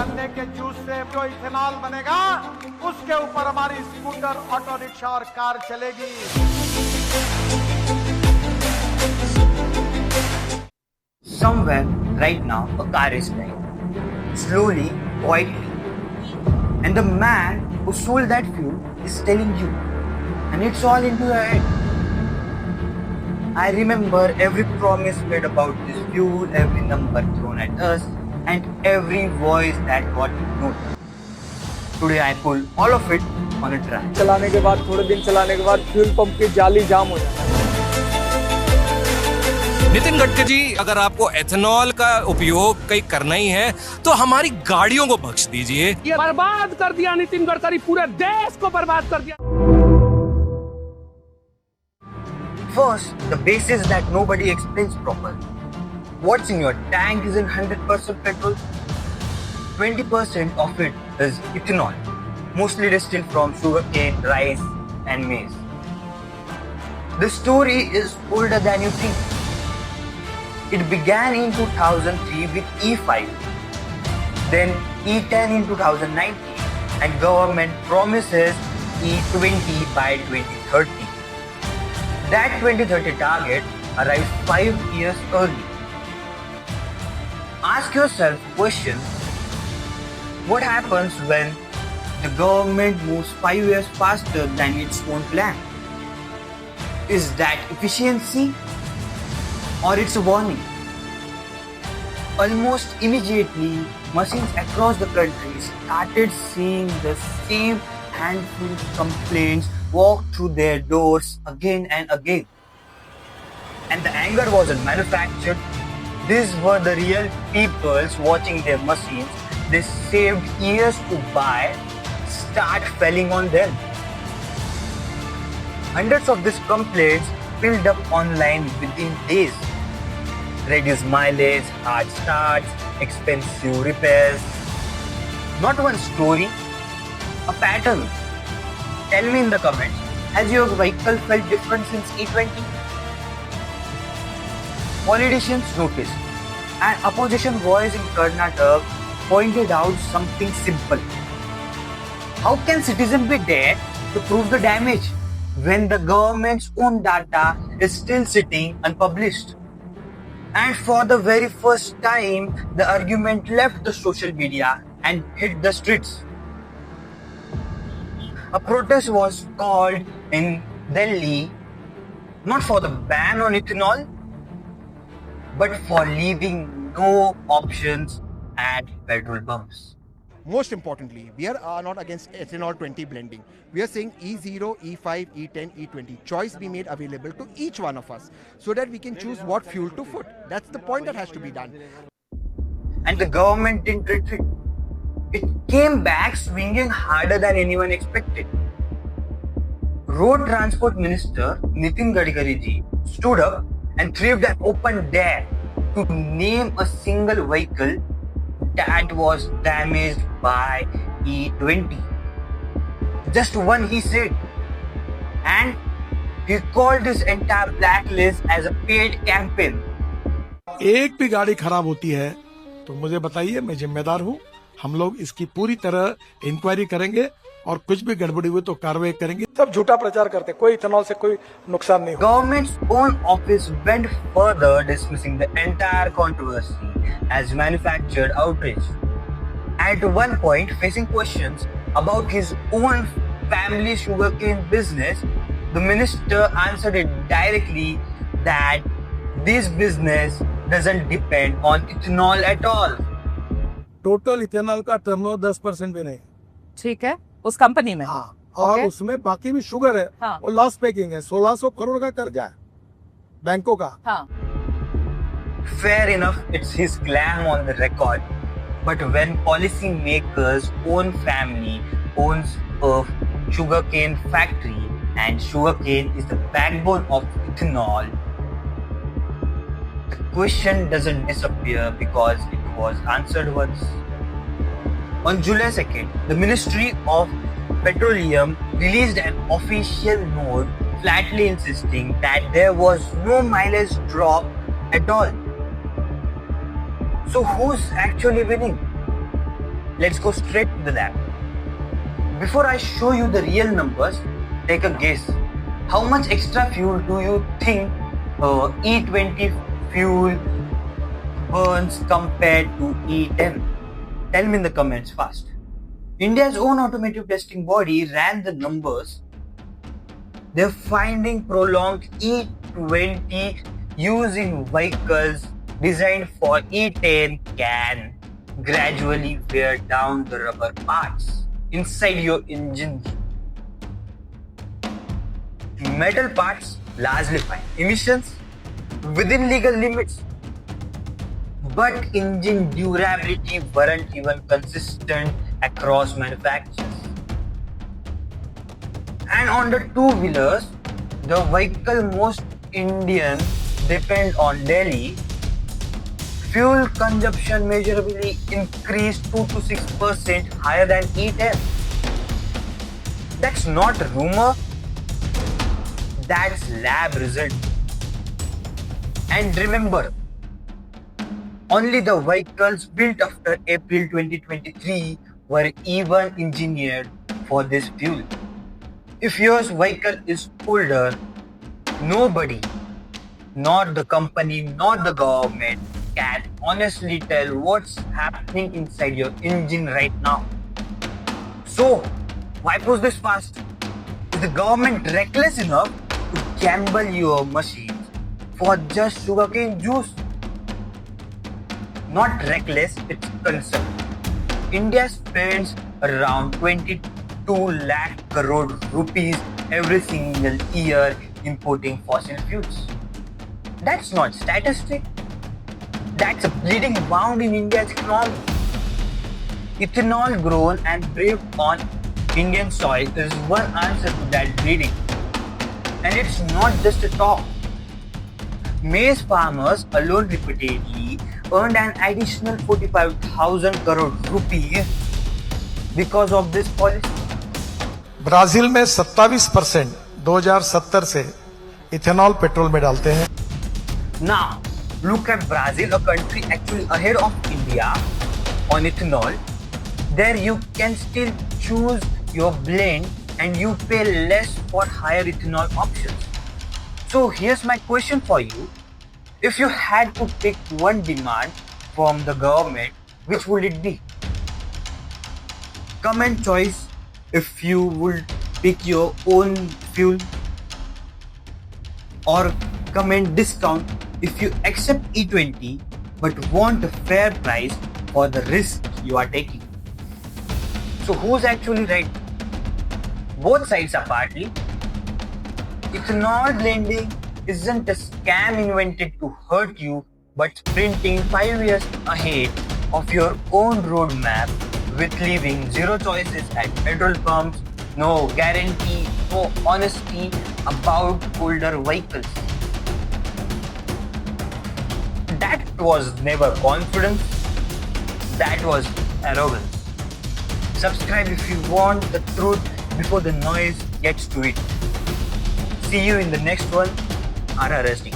गन्ने के जूस से जो इथेनॉल बनेगा उसके ऊपर हमारी स्कूटर, ऑटो रिक्शा और कार चलेगी। Somewhere right now a car is dying, slowly, quietly, and the man who sold that fuel is telling you, and it's all into your head. I remember every promise made about this fuel, every number thrown at us, and every voice that got ignored. Today I pull all of it on a track. चलाने के बाद थोड़े दिन चलाने के बाद fuel pump की जाली जाम हो जाती है। नितिन गडकरी जी, अगर आपको एथेनॉल का उपयोग कहीं करना ही है तो हमारी गाड़ियों को बख्श दीजिए। ये बर्बाद कर दिया नितिन गडकरी, पूरे देश को बर्बाद कर दिया। First, the basis that nobody explains properly. What's in your tank isn't 100% petrol. 20% of it is ethanol, mostly distilled from sugarcane, rice, and maize. The story is older than you think. It began in 2003 with E5, then E10 in 2019, and government promises E20 by 2030. That 2030 target arrives 5 years early. Ask yourself question: what happens when the government moves 5 years faster than its own plan? Is that efficiency or it's a warning? Almost immediately, machines across the country started seeing the same handful of complaints walk through their doors again and again. And the anger wasn't manufactured. These were the real peoples watching their machines they saved years to buy start falling on them. Hundreds of these complaints filled up online within days. Reduced mileage, hard starts, expensive repairs. Not one story, a pattern. Tell me in the comments, has your vehicle felt different since E20? Politicians noticed. An opposition voice in Karnataka pointed out something simple. How can citizens be there to prove the damage when the government's own data is still sitting unpublished? And for the very first time, the argument left the social media and hit the streets. A protest was called in Delhi, not for the ban on ethanol, but for leaving no options at petrol pumps. Most importantly, we are not against ethanol 20 blending. We are saying E0, E5, E10, E20. Choice be made available to each one of us so that we can choose what fuel to put. That's the point that has to be done. And the government didn't retreat. It came back swinging harder than anyone expected. Road Transport Minister Nitin Gadkari ji stood up and threw an open dare to name a single vehicle that was damaged by E20. Just one, he said. And he called this entire blacklist as a paid campaign. एक भी गाड़ी खराब होती है तो मुझे बताइए, मैं जिम्मेदार हूँ। हम लोग इसकी पूरी तरह इंक्वायरी करेंगे और कुछ भी गड़बड़ी हुई तो कार्रवाई करेंगे। सब झूठा प्रचार करते हैं, कोई इथेनॉल से कोई नुकसान नहीं। Government's own office went further, dismissing the entire controversy as manufactured outrage. At one point, facing questions about his own family sugarcane business, the minister answered it directly that this business doesn't depend on ethanol at all. Total ethanol का turnover 10% भी नहीं। ठीक है, उस company में। हाँ, और Okay. उसमें बाकी भी शुगर है। हाँ. और लॉस पेकिंग है। 1600 करोड़ का कर्जा है बैंकों का। हाँ। Fair enough, it's his glam on the record. But when policymakers' own family owns a sugarcane factory and sugarcane is the backbone of ethanol, the question doesn't disappear because it was answered once. On July 2nd, the Ministry of Petroleum released an official note flatly insisting that there was no mileage drop at all. So who's actually winning? let's go straight to the lab. Before I show you the real numbers, take a guess. How much extra fuel do you think E20 fuel burns compared to E10? Tell me in the comments fast. India's own automotive testing body ran the numbers. They're finding prolonged E20 using vehicles designed for E10 can gradually wear down the rubber parts inside your engine. Metal parts largely fine. Emissions within legal limits. But engine durability weren't even consistent across manufacturers. And on the two-wheelers, the vehicle most Indians depend on Delhi, fuel consumption measurably increased 2 to 6% higher than E10. That's not a rumor, that's lab result. And remember, only the vehicles built after April 2023 were even engineered for this fuel. If your vehicle is older, nobody, not the company, not the government, can honestly tell what's happening inside your engine right now. So, why push this fast? Is the government reckless enough to gamble your machines for just sugarcane juice? Not reckless, it's concern. India spends around 22 lakh crore rupees every single year importing fossil fuels. That's not statistic. That's a bleeding wound in India's economy. Ethanol grown and brewed on Indian soil is one answer to that bleeding. And it's not just a talk. Maize farmers alone repeatedly earned an additional 45,000 crore rupees because of this policy. Brazil में 27% 2070 से ethanol petrol में डालते हैं. Now, look at Brazil, a country actually ahead of India on ethanol. There you can still choose your blend and you pay less for higher ethanol options. So here's my question for you. If you had to pick one demand from the government, which would it be? Comment choice if you would pick your own fuel, or comment discount if you accept E20 but want a fair price for the risk you are taking. So who's actually right? Both sides are partly. Ethanol blending isn't a scam invented to hurt you, but sprinting 5 years ahead of your own roadmap with leaving zero choices at petrol pumps, no guarantee, no honesty about older vehicles. That was never confidence, that was arrogance. Subscribe if you want the truth before the noise gets to it. See you in the next one. RRSD.